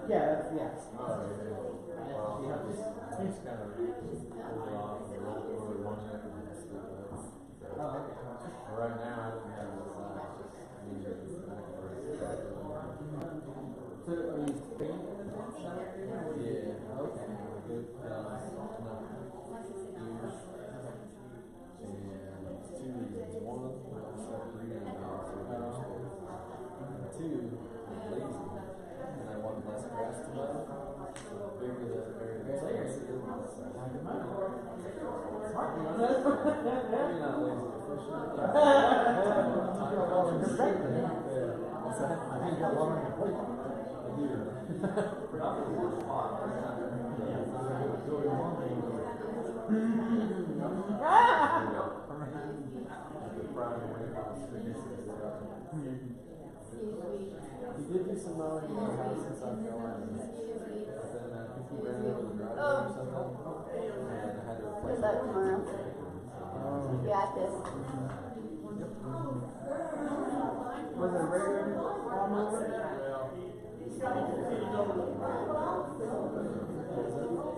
Yeah, yeah. Oh, yeah. Well, he's kind of off the roll forward one year and split it up. So, right now, I don't have this last. So, are you painting? Yeah. Okay. Good. And 2 reasons. One, I started reading about it. 2, I'm lazy. And I want less grass to mow. So the bigger the area that's grassy, the less I have to mow. Maybe not lazy, but for sure. What's that? I think you got one on your plate. I do. He did do some mowing in our house in South Carolina. But then I think he ran over the driveway or something. And I had to replace Good luck tomorrow. You got this. Was it a regular lawnmower?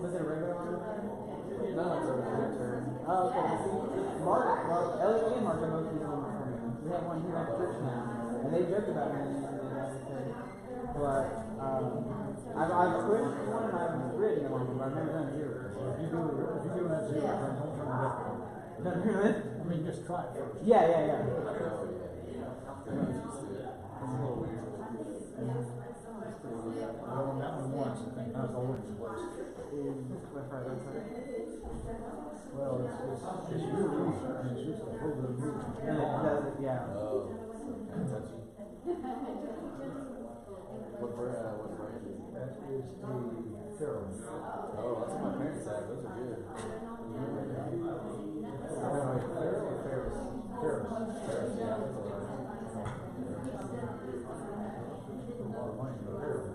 Was it a regular lawnmower? No, it's a winter. Oh, okay. See, Mark, well, Elliot and Mark are both using one for me. We have one here at church now, and they joked about me and everything. But I've switched one and I've ridden the one, but I've never done zero. If you do that zero, then don't turn it up. I mean, just try it first. Yeah, yeah, yeah. I won that one once, I think, that's always the worst. Well, it's your roof, and it's just a whole little roof. And it does it, yeah. Oh, kind of touchy. What brand is it? That is the Ferro. Oh, that's what my parents had. Those are good. Ferro or Ferris? Ferris. Ferris, yeah. A lot of money for Ferris.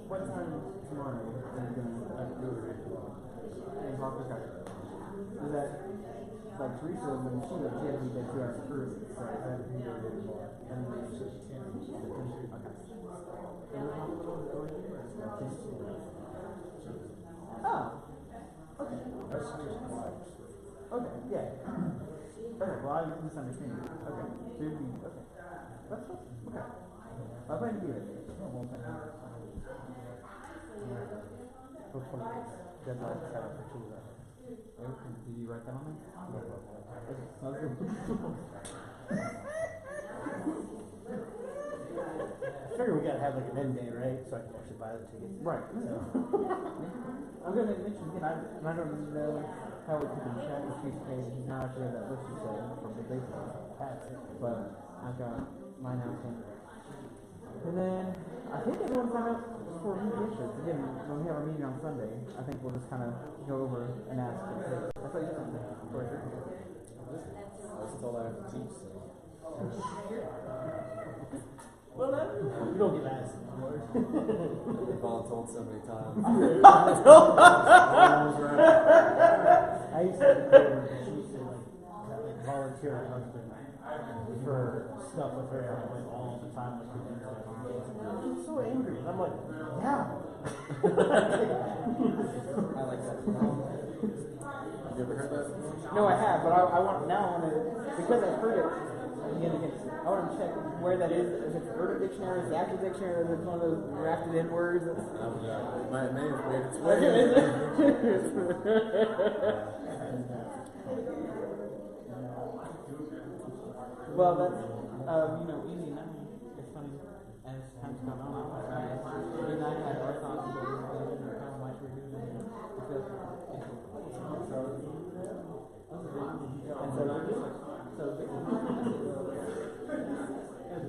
What time tomorrow are you going to do it? In Harper's Got is that like Teresa, when she was she had to be there 2 hours early, so I had to be there tomorrow. And then it's just 10. Okay. Oh. Okay. That's just lights. Okay, yeah. Okay, well I misunderstand you. Okay. So you'd be okay. That's cool. Okay. I plan to be there. Hopefully deadline set up for Tuesday. Did you write that on there? Okay. Sounds good. I figure we gotta have like an end date, right? So I can actually buy the ticket. Right. So. I'm going to mention again, I don't know how we keep in check with Chief K. He's not actually that list you said for the baseball. But I've got my announcement. And then I think everyone signed up for media shirts. Again, when we have our meeting on Sunday, I think we'll just kind of go over and ask. I thought you said something for a shirt. I was told I have to teach, so. Well, you don't get asked. We've all told so many times. I used to like volunteer my husband for stuff with her like all the time. Like, I'm so angry. And I'm like, yeah. I like that. Have you ever heard that No, I have, but I want to because I've heard it again and again. I want to check where that is. If it's Urban Dictionary, is it actual dictionary, or is it one of those grafted in words? My name has made its Is way. it? Well, that's Indy and I. It's funny as time's gone on. Indy and I had our thoughts about it and how much we're doing it because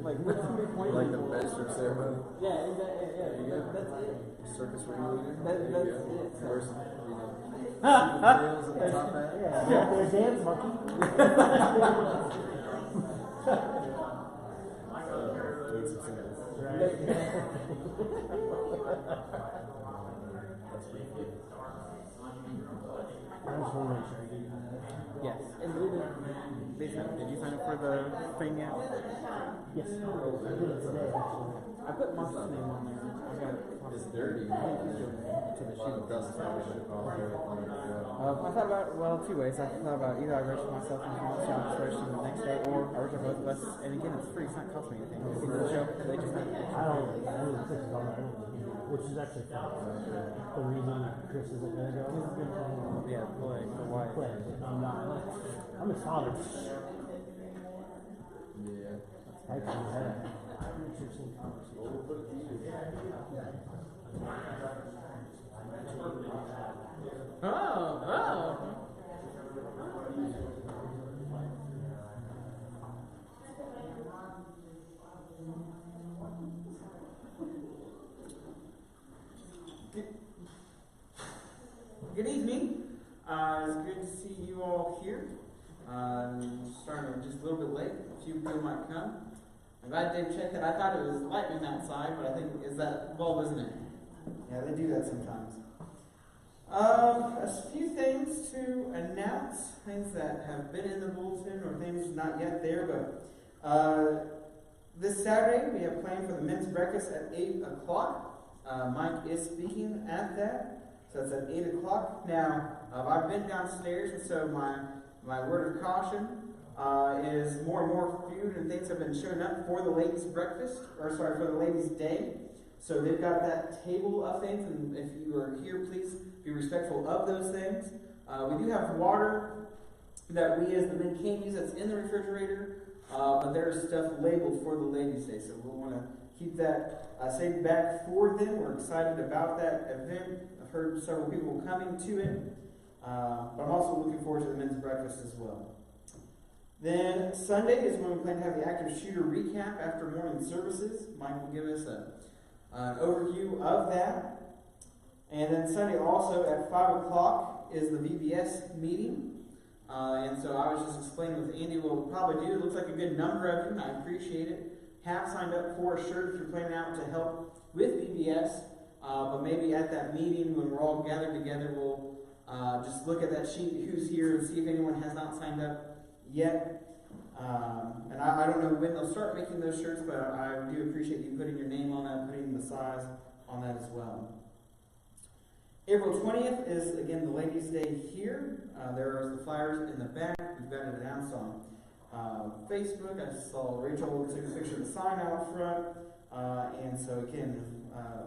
like what's the point? Like the bachelor ceremony. Yeah, exactly. Yeah, that's it. Circus ringleader. That's There you it. go. First, tails at the top hat. Yeah, there's dance monkey. Doing some singles. Right. That's pretty cool. I just want to make sure I get you that. Yes. And did you sign up for the thing yet? Yes, I did it today actually. I put Mark's name on there. I got it. It's dirty. To the A lot of dust probably should fall there. I thought about, two ways. I thought about either I register myself and come to registration the next day, or I register both of us. And again, it's free. It's not costing me anything. It's the show. They just have I don't Chris is on my own, which is actually fun. The reason Chris isn't gonna go is yeah, play for why. play. I'm not. I'm his father. Yeah. Actually, had an interesting conversation. Oh. Good evening. It's good to see you all here. Starting just a little bit late. A few people might come. I'm glad Dave checked that. I thought it was lightning outside, but I think it's that bulb, isn't it? Yeah, they do that sometimes. A few things to announce, things that have been in the bulletin or things not yet there, but this Saturday we have planned for the men's breakfast at 8 o'clock. Mike is speaking at that, so it's at 8 o'clock. Now, I've been downstairs, and so my word of caution is more and more food and things have been showing up for the ladies' breakfast, for the ladies' day. So they've got that table of things, and if you are here, please be respectful of those things. We do have water that we as the men can use that's in the refrigerator, but there's stuff labeled for the ladies' day, so we'll want to keep that saved back for them. We're excited about that event. I've heard several people coming to it, but I'm also looking forward to the men's breakfast as well. Then Sunday is when we plan to have the active shooter recap after morning services. Mike will give us an overview of that. And then Sunday also at 5 o'clock is the VBS meeting. And so I was just explaining with Andy what we'll probably do. It looks like a good number of you, and I appreciate it. Have signed up for a shirt if you're planning out to help with VBS. But maybe at that meeting when we're all gathered together, we'll just look at that sheet, who's here, and see if anyone has not signed up yet. And I don't know when they'll start making those shirts, but I do appreciate you putting your name on that, putting the size on that as well. April 20th is, again, the Ladies' Day here. There are the flyers in the back. We've got it announced on Facebook. I saw Rachel took a picture of the sign out front. And so, again,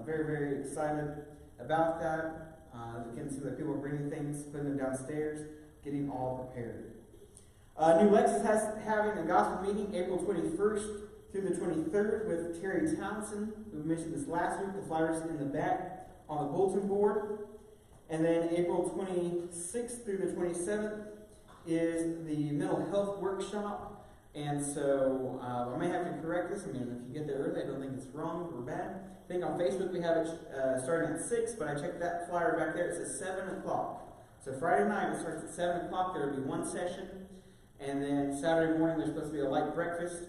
very, very excited about that. Again, see that people are bringing things, putting them downstairs, getting all prepared. New Lexus has having a gospel meeting April 21st through the 23rd with Terry Townsend. We mentioned this last week. The flyers in the back on the bulletin board. And then April 26th through the 27th is the mental health workshop. And so I may have to correct this. I mean, if you get there early, I don't think it's wrong or bad. I think on Facebook we have it starting at 6, but I checked that flyer back there. It says 7 o'clock. So Friday night it starts at 7 o'clock. There will be one session. And then Saturday morning there's supposed to be a light breakfast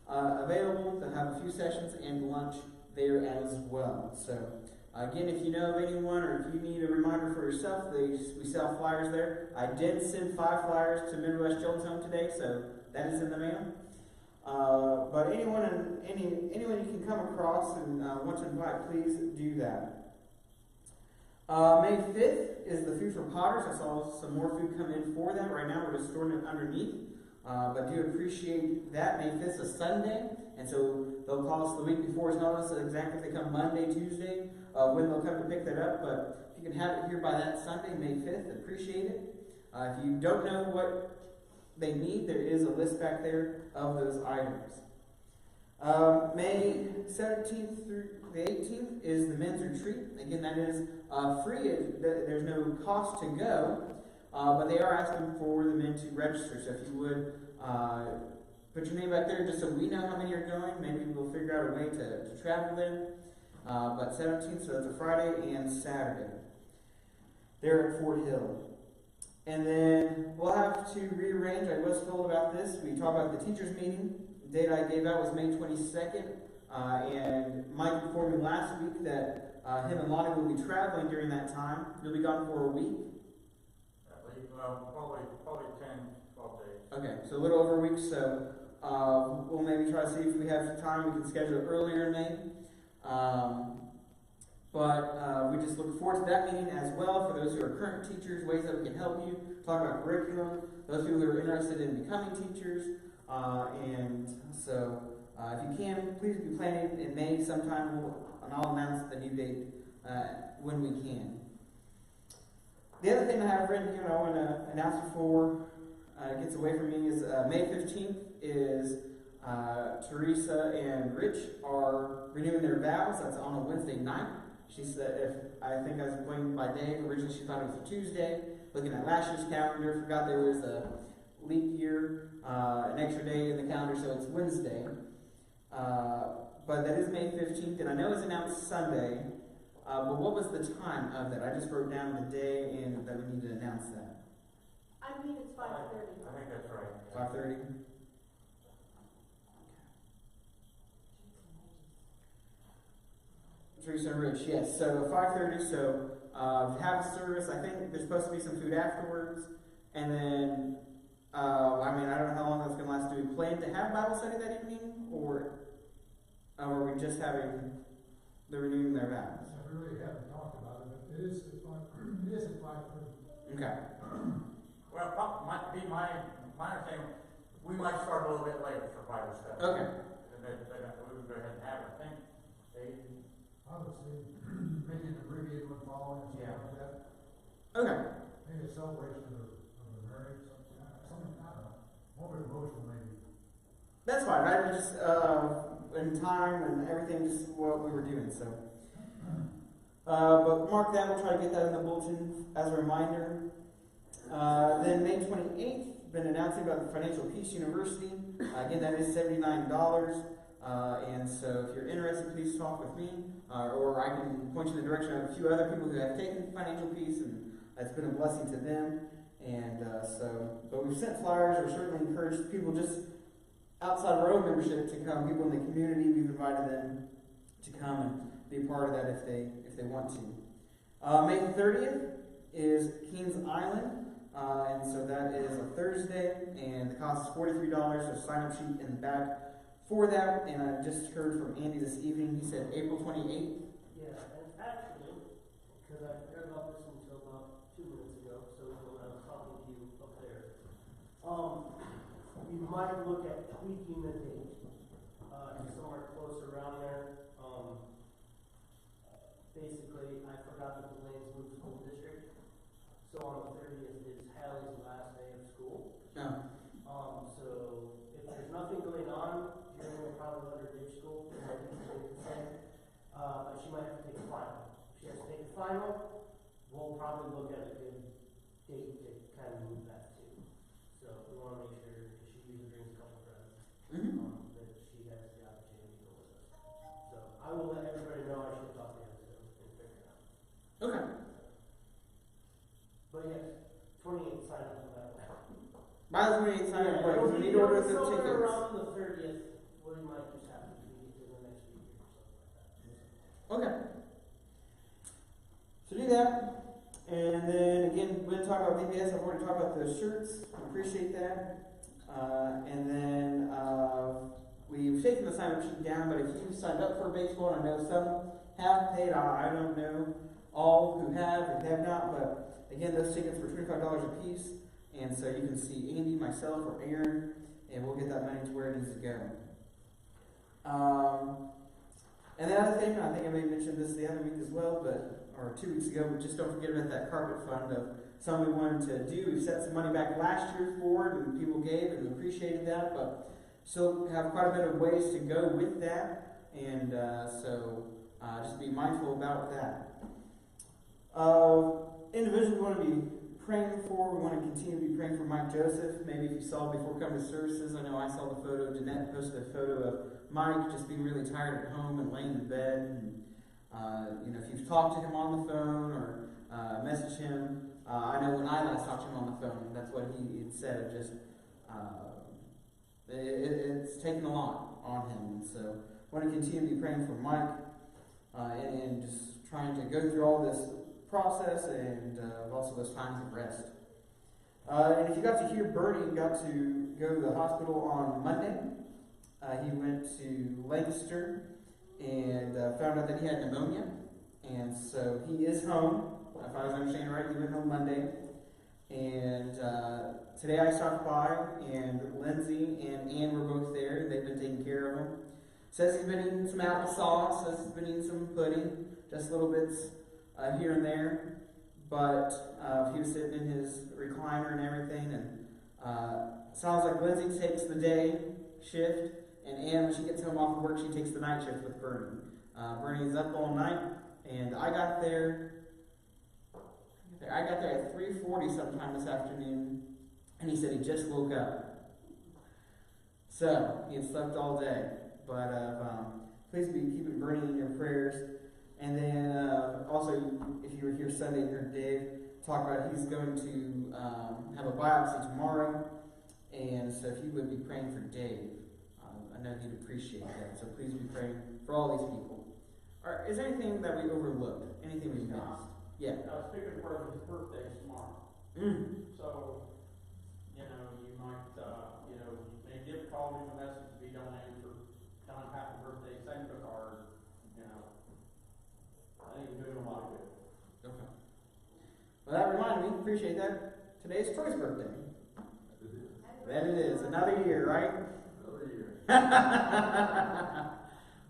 available. They'll have a few sessions and lunch there as well. So again, if you know of anyone or if you need a reminder for yourself, we sell flyers there. I did send 5 flyers to Midwest Children's Home today, so that is in the mail. But anyone you can come across and want to invite, please do that. May 5th is the Food for Potters. I saw some more food come in for that. Right now we're just storing it underneath. But do appreciate that. May 5th is a Sunday, and so they'll call us the week before. It's not us exactly if they come Monday, Tuesday, when they'll come to pick that up. But if you can have it here by that Sunday, May 5th, appreciate it. If you don't know what they need, there is a list back there of those items. May 17th through the 18th is the men's retreat. Again, that is free. There's no cost to go, but they are asking for the men to register. So if you would put your name back there just so we know how many are going. Maybe we'll figure out a way to travel there. But 17th, so that's a Friday and Saturday. They're at Fort Hill. And then we'll have to rearrange. I was told about this. We talked about the teachers' meeting. The date I gave out was May 22nd. And Mike informed me last week that him and Lonnie will be traveling during that time. You'll be gone for a week. Probably 10, 12 days. Okay, so a little over a week. So we'll maybe try to see if we have time. We can schedule it earlier in May. But we just look forward to that meeting as well for those who are current teachers, ways that we can help you, talk about curriculum, those people who are interested in becoming teachers. And so if you can, please be planning in May sometime, and I'll announce the new date when we can. The other thing I have written here I want to announce before it gets away from me is May 15th is Teresa and Rich are renewing their vows. That's on a Wednesday night. She said, I think I was going by day. Originally, she thought it was a Tuesday. Looking at last year's calendar, forgot there was a leap year, an extra day in the calendar, so it's Wednesday. But that is May 15th, and I know it's announced Sunday. But what was the time of that? I just wrote down the day and that we need to announce that. I believe it's 5:30. I think that's right. 5:30. Teresa and Rich, yes. So 5:30. So have a service. I think there's supposed to be some food afterwards, and then I mean I don't know how long that's going to last. Do we plan to have Bible study that evening, or are we just having the renewing their vows? I really haven't talked about it, but it is at 5:30. Okay. Well, might be my understanding. We might start a little bit later for Bible study. Okay. And then we would go ahead and have it. I think I would say maybe an abbreviated one following, something like that. Okay. Maybe a celebration of the marriage, something, I don't know. More emotional maybe. That's fine, right? Just in time and everything, just what we were doing. So, but mark that. We'll try to get that in the bulletin as a reminder. Then May 28th, been announcing about the Financial Peace University. Again, that is $79. And so, if you're interested, please talk with me, or I can point you in the direction of a few other people who have taken Financial Peace, and it's been a blessing to them. And but we've sent flyers. We're certainly encouraged people just outside of our own membership to come. People in the community, we've invited them to come and be a part of that if they want to. May 30th is Kings Island, and so that is a Thursday, and the cost is $43. There's a sign-up sheet in the back for that, and I just heard from Andy this evening. He said April 28th. Yeah, and actually, because I forgot about this until about 2 minutes ago, so when I was talking to you up there, you might look at tweaking the date to somewhere close around there. Basically, I forgot that the Lanes moved school district, so on the 30th is Hallie's last day of school. No. So if there's nothing going on, Jeremy will probably let her ditch school, but she might have to take a final. If she has to take a final, we'll probably look at a good date to kind of move that to. So we want to make sure, because she usually brings a couple friends, that she has the opportunity to go with us. So I will let everybody know. I should talk to him too and figure it out. Okay. But yes, 28 sign up on that one. By the 28th, sign up. Right, we need to It'll order be the somewhere tickets. around the 30th. We might just have to tweak it to the next week or something like that. Okay. So do that. And then again, we're going to talk about VBS. I've already talked about the shirts. I appreciate that. And then we've taken the sign-up sheet down, but if you signed up for baseball, and I know some have paid, I don't know all who have or who have not, but again, those tickets were $25 a piece, and so you can see Andy, myself, or Aaron, and we'll get that money to where it needs to go. And the other thing, I think I may have mentioned this the other week as well, or 2 weeks ago, but just don't forget about that carpet fund of something we wanted to do. We set some money back last year for it, and people gave and appreciated that, but still have quite a bit of ways to go with that, and so just be mindful about that. Individually, we want to be praying for. We want to continue to be praying for Mike Joseph. Maybe if you saw before coming to services, I know I saw the photo. Jeanette posted a photo of Mike just being really tired at home and laying in bed. And, if you've talked to him on the phone or messaged him, I know when I last talked to him on the phone, that's what he had said. Just it's taken a lot on him, and so I want to continue to be praying for Mike and just trying to go through all this process and also those times of rest. And if you got to hear, Bernie got to go to the hospital on Monday. He went to Lancaster and found out that he had pneumonia, and so he is home. If I was understanding right, he went home Monday. And today I stopped by, and Lindsay and Ann were both there. They've been taking care of him. Says he's been eating some applesauce, says he's been eating some pudding, just little bits here and there. But he was sitting in his recliner and everything, and sounds like Lindsay takes the day shift, and Ann, when she gets home off of work, she takes the night shift with Bernie. Bernie is up all night, and I got there at 3:40 sometime this afternoon, and he said he just woke up. So, he had slept all day. But please be keeping Bernie in your prayers. And then also, if you were here Sunday and heard Dave talk about he's going to have a biopsy tomorrow. And so if you would be praying for Dave, I know he'd appreciate that. So please be praying for all these people. Is there anything that we overlooked? Anything we missed? Yeah. Speaking of his birthday is tomorrow. So, you might, maybe give a call, leave a message if you don't answer. Tell him happy birthday, send him a card, I think you're doing a lot of good. Okay. Well, that reminded me, appreciate that. Today's Troy's birthday. That it is. Another year, right? Another year.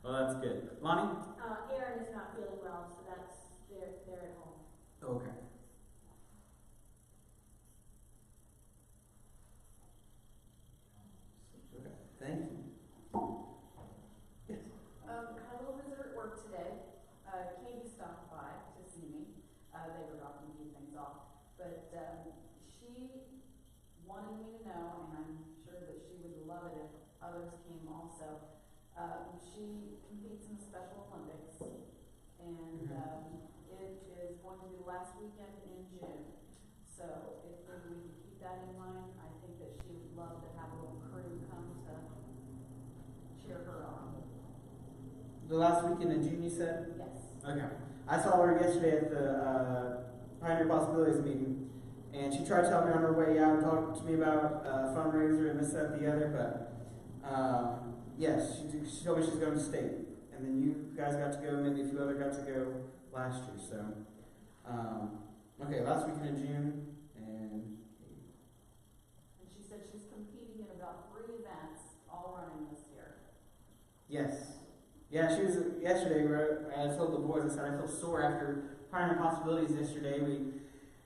Well, that's good. Lonnie? Aaron is not feeling well, so they're at home. Okay. Okay. Thank you. Yes. Had a little visitor at work today. Katie stopped by to see me. They were dropping a few things off. But she wanted me to know, and I'm sure that she would love it if others came also. She competes in the Special Olympics, and it is going to be the last weekend in June. So if we could keep that in mind, I think that she would love to have a little crew come to cheer her on. The last weekend in June, you said? Yes. Okay. I saw her yesterday at the Pioneer Possibilities meeting, and she tried to tell me on her way out, talk to me about a fundraiser and this, that, and the other, but yes, she told me she's going to state. And then you guys got to go, maybe a few other got to go last year, so. Okay, last weekend in June, and she said she's competing in about 3 events, all running this year. yes. Yeah, she was yesterday where I told the boys, I said, I feel sore after Pioneer Possibilities yesterday. We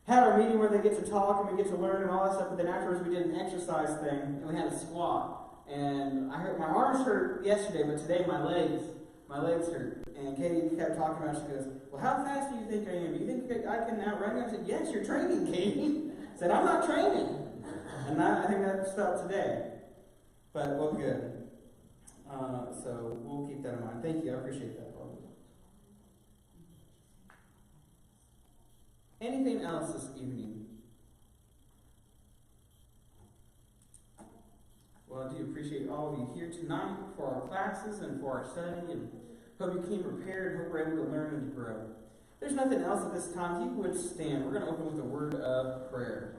had our meeting where they get to talk and we get to learn and all that stuff, but then afterwards we did an exercise thing and we had a squat. And I hurt, my arms hurt yesterday, but today my legs hurt. And Katie kept talking about it. She goes, well, how fast do you think I am? Do you think I can outrun you? I said, yes, you're training, Katie. I said, I'm not training. And I think that's felt today. But well, good. So we'll keep that in mind. Thank you. I appreciate that. Anything else this evening? Well, I do appreciate all of you here tonight for our classes and for our study, and hope you came prepared, hope we're able to learn and to grow. If there's nothing else at this time, if you would stand, we're going to open with a word of prayer.